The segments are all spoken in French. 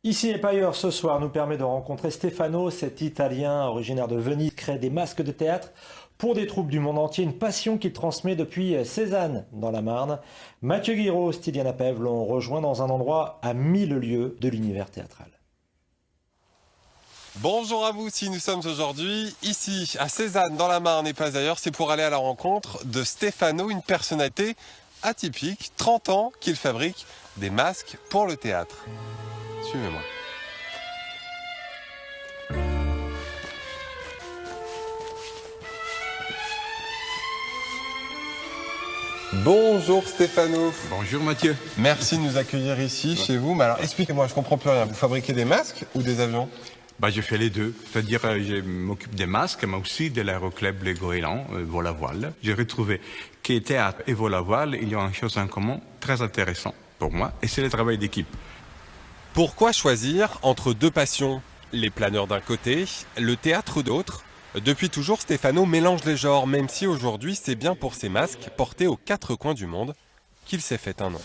Ici et pas ailleurs, ce soir nous permet de rencontrer Stefano, cet Italien originaire de Venise, qui crée des masques de théâtre pour des troupes du monde entier, une passion qu'il transmet depuis Cézanne dans la Marne. Mathieu Guiraud, Styliana Pev l'ont rejoint dans un endroit à 1000 lieues de l'univers théâtral. Bonjour à vous, si nous sommes aujourd'hui ici à Cézanne dans la Marne et pas ailleurs, c'est pour aller à la rencontre de Stefano, une personnalité atypique, 30 ans qu'il fabrique des masques pour le théâtre. Suivez-moi. Bonjour Stefano. Bonjour Mathieu. Merci de nous accueillir ici, chez vous. Mais alors expliquez-moi, je comprends plus rien. Vous fabriquez des masques ou des avions? Je fais les deux, c'est-à-dire je m'occupe des masques, mais aussi de l'aéroclub Le Goéland, vol à voile. J'ai retrouvé que théâtre et vol à voile, il y a une chose en commun très intéressant pour moi, et c'est le travail d'équipe. Pourquoi choisir entre deux passions? Les planeurs d'un côté, le théâtre d'autre. Depuis toujours, Stefano mélange les genres, même si aujourd'hui c'est bien pour ses masques portés aux quatre coins du monde qu'il s'est fait un nom.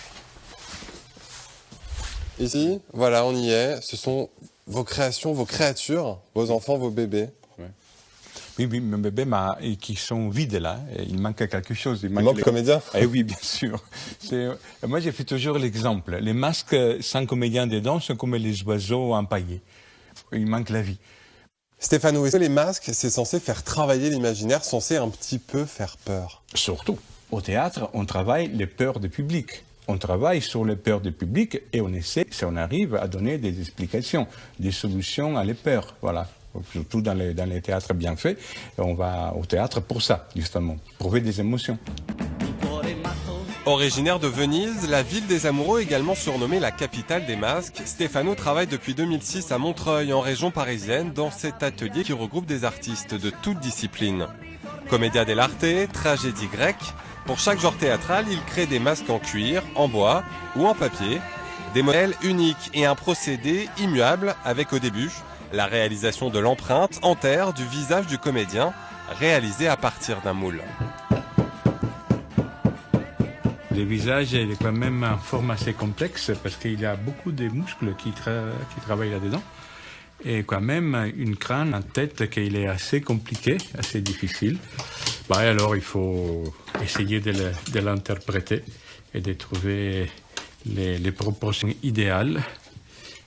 Ici, voilà, on y est. Ce sont vos créations, vos créatures, vos enfants, vos bébés. Oui, mes bébés qui sont vides là, il manque quelque chose. Il manque le comédien. Eh oui, bien sûr. Moi, j'ai fait toujours l'exemple. Les masques sans comédien dedans sont comme les oiseaux empaillés. Il manque la vie. Stefano, est-ce que les masques, c'est censé faire travailler l'imaginaire, censé un petit peu faire peur? Surtout, au théâtre, on travaille les peurs du public. On travaille sur les peurs du public et on essaie, si on arrive, à donner des explications, des solutions à les peurs. Voilà. Surtout dans les théâtres bien faits, on va au théâtre pour ça, justement, prouver des émotions. Originaire de Venise, la ville des amoureux également surnommée la capitale des masques, Stefano travaille depuis 2006 à Montreuil, en région parisienne, dans cet atelier qui regroupe des artistes de toutes disciplines. Commedia dell'arte, tragédie grecque, pour chaque genre théâtral, il crée des masques en cuir, en bois ou en papier, des modèles uniques et un procédé immuable avec au début la réalisation de l'empreinte en terre du visage du comédien, réalisée à partir d'un moule. Le visage est quand même en forme assez complexe parce qu'il y a beaucoup de muscles qui travaillent là-dedans. Et quand même une crâne, une tête qui est assez compliquée, assez difficile. Alors il faut essayer de l'interpréter et de trouver les proportions idéales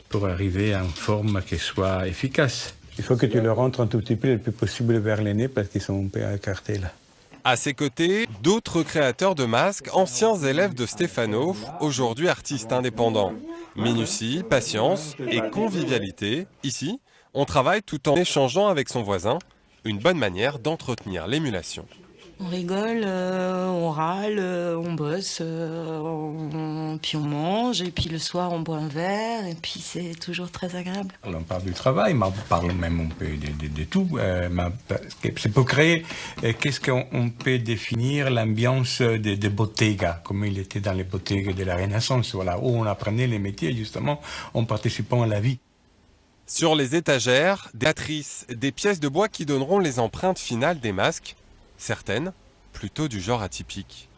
pour arriver à une forme qui soit efficace. Il faut que tu le rentres un tout petit peu le plus possible vers les nez parce qu'ils sont un peu écartés là. À ses côtés, d'autres créateurs de masques, anciens élèves de Stefano, aujourd'hui artistes indépendants. Minutie, patience et convivialité. Ici, on travaille tout en échangeant avec son voisin, une bonne manière d'entretenir l'émulation. On rigole, on râle, on bosse, puis on mange, et puis le soir on boit un verre, et puis c'est toujours très agréable. On parle du travail, mais on parle même un peu de tout. C'est pour créer, qu'est-ce qu'on peut définir l'ambiance de bottega, comme il était dans les bottega de la Renaissance, voilà, où on apprenait les métiers justement en participant à la vie. Sur les étagères, des matrices, des pièces de bois qui donneront les empreintes finales des masques, certaines plutôt du genre atypique.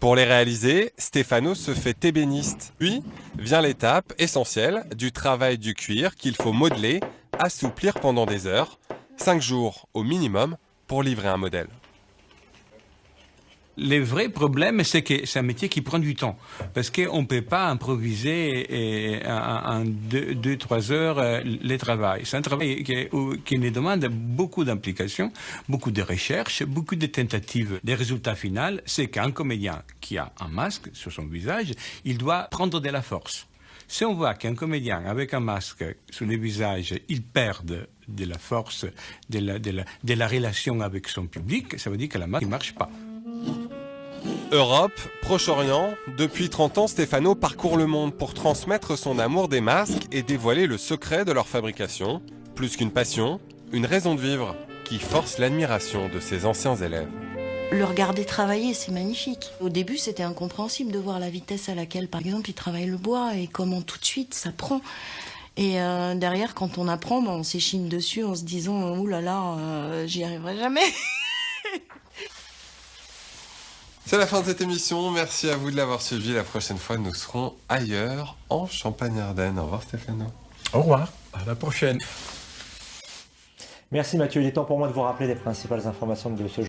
Pour les réaliser, Stefano se fait ébéniste. Puis vient l'étape essentielle du travail du cuir qu'il faut modeler, assouplir pendant des heures, 5 jours au minimum pour livrer un modèle. Le vrai problème, c'est que c'est un métier qui prend du temps. Parce qu'on ne peut pas improviser en 2-3 heures le travail. C'est un travail qui nous demande beaucoup d'implication, beaucoup de recherche, beaucoup de tentatives. Le résultat final, c'est qu'un comédien qui a un masque sur son visage, il doit prendre de la force. Si on voit qu'un comédien avec un masque sur le visage, il perd de la force, de la relation avec son public, ça veut dire que la masque ne marche pas. Europe, Proche-Orient, depuis 30 ans, Stefano parcourt le monde pour transmettre son amour des masques et dévoiler le secret de leur fabrication. Plus qu'une passion, une raison de vivre qui force l'admiration de ses anciens élèves. Le regarder travailler, c'est magnifique. Au début, c'était incompréhensible de voir la vitesse à laquelle, par exemple, il travaille le bois et comment tout de suite ça prend. Et derrière, quand on apprend, on s'échine dessus en se disant « Ouh là là, j'y arriverai jamais !» C'est la fin de cette émission. Merci à vous de l'avoir suivi. La prochaine fois, nous serons ailleurs, en Champagne-Ardenne. Au revoir Stéphano. Au revoir, à la prochaine. Merci Mathieu, il est temps pour moi de vous rappeler les principales informations de ce jour.